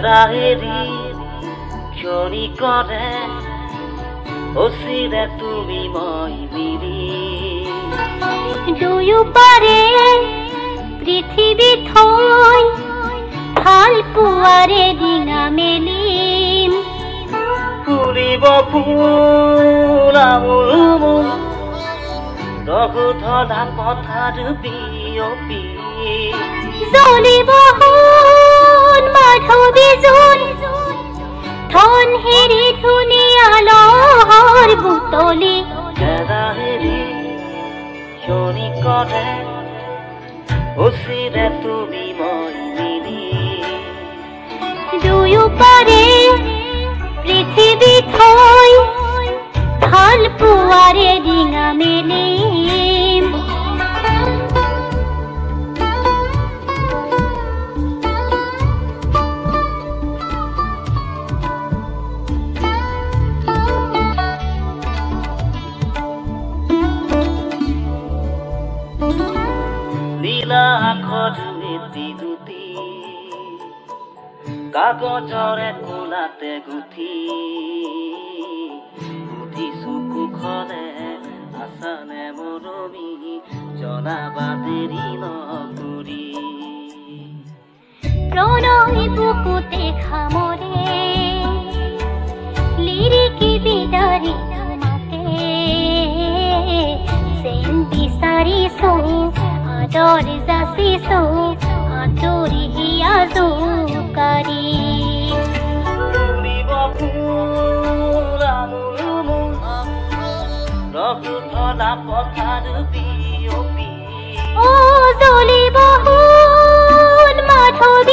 এৰাহেৰি ক্ষণি কৰে অচিৰে তুমি মই মিলি দুয়োপাৰে পৃথিৱী থৈ ভাল পোৱাৰে ডিঙা মেলিম ফুৰিব ফুল আমোল মোল ৰঘুধৰা পথাৰ বিয়পি জ্বলিব সোণ মাধৱী জোন ধন হেৰি ধুনীয়া লহৰ বুটলি এৰাহেৰি ক্ষণি কৰে অচিৰে তুমি মই মিলি দুয়োপাৰে পৃথিৱী থৈ ভাল পোৱাৰে ডিঙা মেলিম নীলা আখৰ এটি দুটি কাগজৰে কোলাতে গুঠি উঠিছো কুখনে আছানে মৰমি জনাবা দেৰি নকৰি প্ৰণয় বুকুতে খামৰে লিৰিকি বিদাৰি তোমাকে যেন বিচাৰিছো আদৰ যাচিছো আঁতৰি হিয়া জোকাৰি ফুৰিব ফুল আমোল মোল ৰঘুধৰা পথাৰ বিয়পি জ্বলিব সোণ মাধৱী